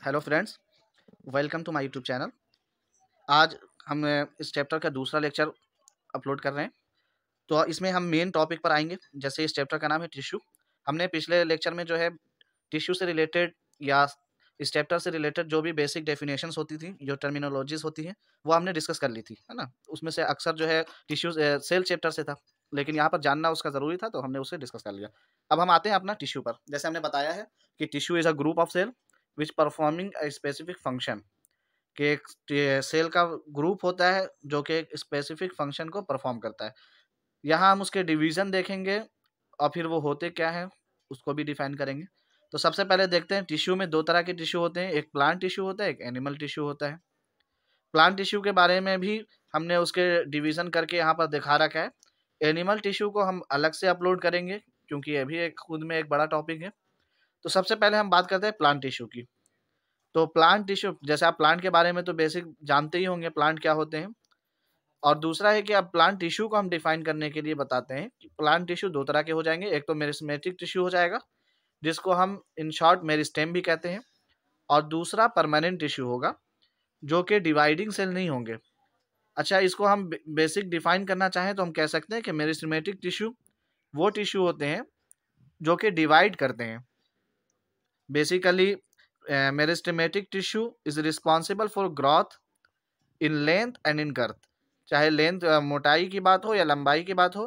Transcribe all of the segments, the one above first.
Hello friends, welcome to my YouTube channel. आज हम इस चैप्टर का दूसरा लेक्चर अपलोड कर रहे हैं। तो इसमें हम मेन टॉपिक पर आएंगे। जैसे इस चैप्टर का नाम है टिश्यू। हमने पिछले लेक्चर में जो है टिश्यू से रिलेटेड या इस चैप्टर से रिलेटेड जो भी बेसिक डेफिनेशंस होती थी, जो टर्मिनोलॉजीज होती हैं, वो हमने डिस्कस कर ली थी, है ना। उसमें से अक्सर जो है टिश्यू सेल चैप्टर से था, लेकिन यहाँ पर जानना उसका ज़रूरी था, तो हमने उसे डिस्कस कर लिया। अब हम आते हैं अपना टिश्यू पर। जैसे हमने बताया है कि tissue is a group of cell which performing a specific function, कि एक सेल का ग्रुप होता है जो कि एक स्पेसिफिक फंक्शन को परफॉर्म करता है। यहाँ हम उसके डिवीजन देखेंगे और फिर वो होते क्या हैं उसको भी डिफाइन करेंगे। तो सबसे पहले देखते हैं, टिश्यू में दो तरह के टिश्यू होते हैं, एक प्लांट टिश्यू होता है, एक एनिमल टिश्यू होता है। प्लांट टिश्यू के बारे में भी हमने उसके डिवीजन करके यहाँ पर दिखा रखा है। एनिमल टिश्यू को हम अलग से अपलोड करेंगे, क्योंकि ये भी एक खुद में एक बड़ा टॉपिक है। तो सबसे पहले हम बात करते हैं प्लांट टिश्यू की। तो प्लांट टिश्यू, जैसे आप प्लांट के बारे में तो बेसिक जानते ही होंगे प्लांट क्या होते हैं। और दूसरा है कि अब प्लांट टिश्यू को हम डिफाइन करने के लिए बताते हैं कि प्लांट टिश्यू दो तरह के हो जाएंगे। एक तो मेरिस्टेमेटिक टिश्यू हो जाएगा, जिसको हम इन शॉर्ट मेरिस्टेम भी कहते हैं, और दूसरा परमानेंट टिश्यू होगा, जो कि डिवाइडिंग सेल नहीं होंगे। अच्छा, इसको हम बेसिक डिफाइन करना चाहें तो हम कह सकते हैं कि मेरिस्टेमेटिक टिश्यू वो टिश्यू होते हैं जो कि डिवाइड करते हैं। Basically meristematic tissue is responsible for growth in length and in girth. चाहे लेंथ मोटाई की बात हो या लंबाई की बात हो,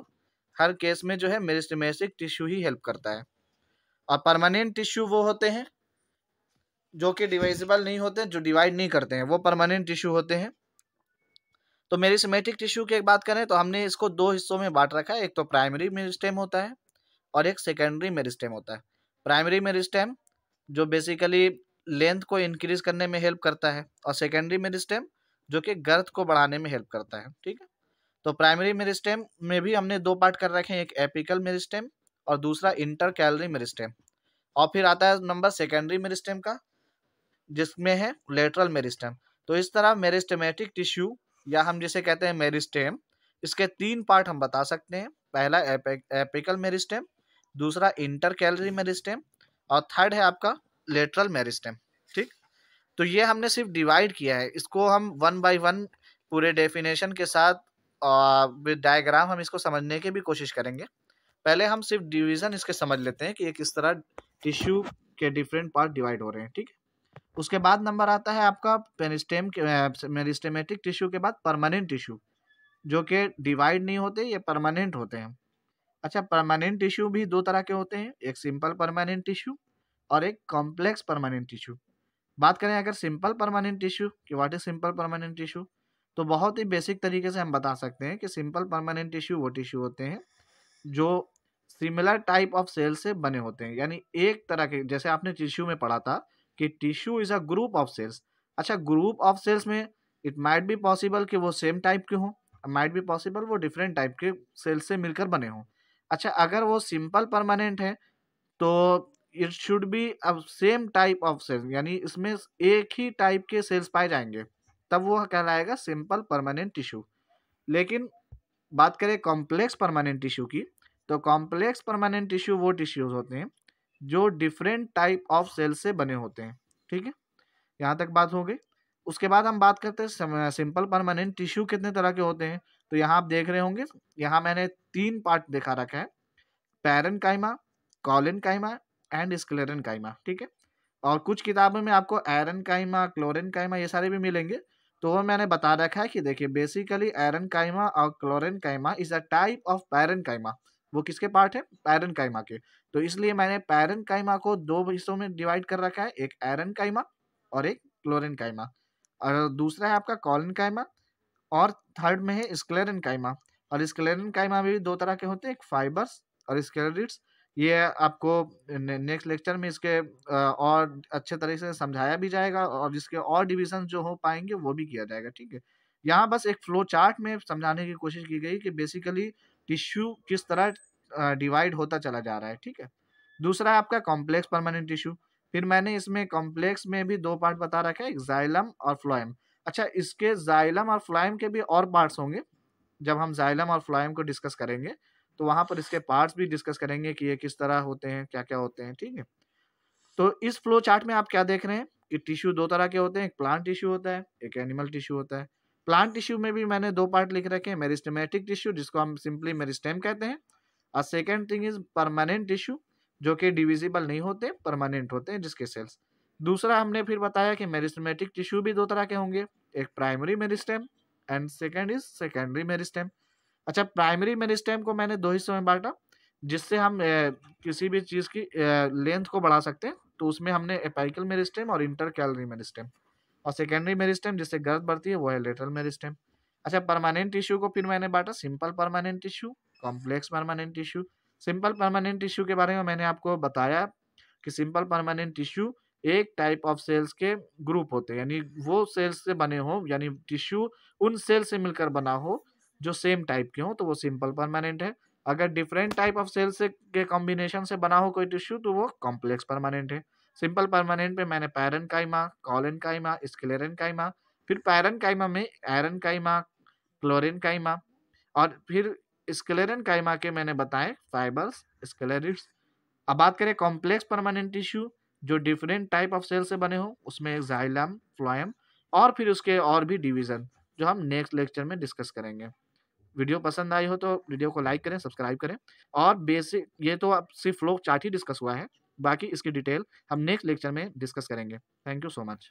हर केस में जो है मेरिस्टेमेटिक टिश्यू ही हेल्प करता है। और परमानेंट टिश्यू वो होते हैं जो कि डिवाइजिबल नहीं होते, जो डिवाइड नहीं करते हैं, वो परमानेंट टिश्यू होते हैं। तो मेरिस्टेमेटिक टिश्यू की एक बात करें तो हमने इसको दो हिस्सों में बांट रखा है। एक तो प्राइमरी मेरिस्टेम होता है और एक सेकेंडरी मेरिस्टेम होता है। प्राइमरी मेरिस्टेम जो बेसिकली लेंथ को इंक्रीज करने में हेल्प करता है, और सेकेंडरी मेरिस्टेम जो कि गर्थ को बढ़ाने में हेल्प करता है। ठीक है। तो प्राइमरी मेरिस्टेम में भी हमने दो पार्ट कर रखे हैं, एक एपिकल मेरिस्टेम और दूसरा इंटर कैलरी मेरिस्टेम। और फिर आता है नंबर सेकेंडरी मेरिस्टेम का, जिसमें है लेटरल मेरिस्टेम। तो इस तरह मेरिस्टेमेटिक टिश्यू या हम जिसे कहते हैं मेरिस्टेम, इसके तीन पार्ट हम बता सकते हैं। पहला एपिकल मेरिस्टेम, दूसरा इंटर कैलरी मेरिस्टेम, और थर्ड है आपका लेटरल मेरिस्टेम। ठीक। तो ये हमने सिर्फ डिवाइड किया है, इसको हम वन बाय वन पूरे डेफिनेशन के साथ विद डायग्राम हम इसको समझने की भी कोशिश करेंगे। पहले हम सिर्फ डिवीजन इसके समझ लेते हैं कि ये किस तरह टिश्यू के डिफरेंट पार्ट डिवाइड हो रहे हैं। ठीक है। उसके बाद नंबर आता है आपका मेरिस्टेमेटिक टिश्यू के बाद परमानेंट टिश्यू, जो कि डिवाइड नहीं होते, ये परमानेंट होते हैं। अच्छा, परमानेंट टिश्यू भी दो तरह के होते हैं, एक सिंपल परमानेंट टिश्यू और एक कॉम्प्लेक्स परमानेंट टिश्यू। बात करें अगर सिंपल परमानेंट टिश्यू कि what is simple permanent tissue, तो बहुत ही बेसिक तरीके से हम बता सकते हैं कि सिंपल परमानेंट टिश्यू वो टिश्यू होते हैं जो सिमिलर टाइप ऑफ सेल से बने होते हैं। यानी एक तरह के, जैसे आपने टिश्यू में पढ़ा था कि tissue is a group of cells. अच्छा, ग्रुप ऑफ सेल्स में इट माइट बी पॉसिबल कि वो सेम टाइप के हों, माइट बी पॉसिबल वो डिफरेंट टाइप के सेल से मिलकर बने हों। अच्छा, अगर वो सिंपल परमानेंट है तो इट शुड बी अब सेम टाइप ऑफ सेल, यानी इसमें एक ही टाइप के सेल्स पाए जाएंगे, तब वो कहलाएगा सिंपल परमानेंट टिश्यू। लेकिन बात करें कॉम्प्लेक्स परमानेंट टिश्यू की, तो कॉम्प्लेक्स परमानेंट टिश्यू वो टिश्यूज होते हैं जो डिफरेंट टाइप ऑफ सेल से बने होते हैं। ठीक है, यहाँ तक बात हो गई। उसके बाद हम बात करते हैं सिंपल परमानेंट टिश्यू कितने तरह के होते हैं। तो यहाँ आप देख रहे होंगे, यहाँ मैंने तीन पार्ट दिखा रखा है, पैरेनकाइमा, कॉलेनकाइमा एंड स्क्लेरेनकाइमा। ठीक है। और कुछ किताबों में आपको एरनकाइमा, क्लोरेनकाइमा ये सारे भी मिलेंगे। तो वो मैंने बता रखा है कि देखिए बेसिकली एरनकाइमा और chlorenchyma is a type of parenchyma. वो किसके पार्ट है? पैरेनकाइमा के। तो इसलिए मैंने पैरेनकाइमा को दो हिस्सों में डिवाइड कर रखा है, एक एरनकाइमा और एक क्लोरेनकाइमा। और दूसरा है आपका कॉलेनकाइमा, और थर्ड में है स्क्लेरेनकाइमा। और स्क्लेरेनकाइमा भी दो तरह के होते हैं, एक फाइबर्स और स्क्लेरिड्स। ये आपको नेक्स्ट लेक्चर में इसके और अच्छे तरीके से समझाया भी जाएगा, और जिसके और डिविजन जो हो पाएंगे वो भी किया जाएगा। ठीक है। यहाँ बस एक फ्लो चार्ट में समझाने की कोशिश की गई कि बेसिकली टिश्यू किस तरह डिवाइड होता चला जा रहा है। ठीक है। दूसरा है आपका कॉम्प्लेक्स परमानेंट टिश्यू। फिर मैंने इसमें कॉम्प्लेक्स में भी दो पार्ट बता रखा है, एक जाइलम और फ्लोएम। अच्छा, इसके जाइलम और फ्लोएम के भी और पार्ट्स होंगे। जब हम जाइलम और फ्लोएम को डिस्कस करेंगे तो वहां पर इसके पार्ट्स भी डिस्कस करेंगे कि ये किस तरह होते हैं, क्या क्या होते हैं। ठीक है। तो इस फ्लो चार्ट में आप क्या देख रहे हैं, कि टिश्यू 2 तरह के होते हैं, एक प्लांट टिश्यू होता है, एक एनिमल टिश्यू होता है। प्लांट टिश्यू में भी मैंने 2 पार्ट लिख रखे हैं, मेरिस्टेमेटिक टिश्यू जिसको हम सिंपली मेरिस्टेम कहते हैं, और second thing is permanent tissue जो कि डिविजिबल नहीं होते, परमानेंट होते हैं जिसके सेल्स। दूसरा हमने फिर बताया कि मेरिस्टेमेटिक टिश्यू भी 2 तरह के होंगे, एक primary meristem and second is secondary meristem. अच्छा, प्राइमरी मेरिस्टेम को मैंने 2 हिस्सों में बांटा, जिससे हम किसी भी चीज़ की लेंथ को बढ़ा सकते हैं, तो उसमें हमने एपिकल मेरिस्टेम और इंटरकैलरी मेरिस्टेम, और सेकेंडरी मेरिस्टेम जिससे ग्रोथ बढ़ती है वो है लेटरल मेरिस्टेम। अच्छा, परमानेंट टिश्यू को फिर मैंने बांटा simple permanent tissue, complex permanent tissue. Simple permanent tissue के बारे में मैंने आपको बताया कि सिंपल परमानेंट टिश्यू एक टाइप ऑफ सेल्स के ग्रुप होते हैं, यानी वो सेल्स से बने हो, यानी टिश्यू उन सेल से मिलकर बना हो जो सेम टाइप के हो, तो वो सिंपल परमानेंट है। अगर डिफरेंट टाइप ऑफ सेल से के कॉम्बिनेशन से बना हो कोई टिश्यू तो वो कॉम्प्लेक्स परमानेंट है। सिंपल परमानेंट में मैंने पैरेन्काइमा, कोलेनकाइमा, स्क्लेरेन्काइमा, फिर पैरेन्काइमा में एरेन्काइमा, क्लोरेन्काइमा, और फिर स्क्लेरेन्काइमा के मैंने बताए फाइबर्स, स्क्लेरिड्स। अब बात करें कॉम्प्लेक्स परमानेंट टिश्यू जो डिफरेंट टाइप ऑफ सेल से बने हो, उसमें जाइलम, फ्लोएम, और फिर उसके और भी डिवीजन जो हम नेक्स्ट लेक्चर में डिस्कस करेंगे। वीडियो पसंद आई हो तो वीडियो को लाइक करें, सब्सक्राइब करें, और बेसिक ये तो अब सिर्फ फ्लो चार्ट ही डिस्कस हुआ है, बाकी इसकी डिटेल हम नेक्स्ट लेक्चर में डिस्कस करेंगे। Thank you so much.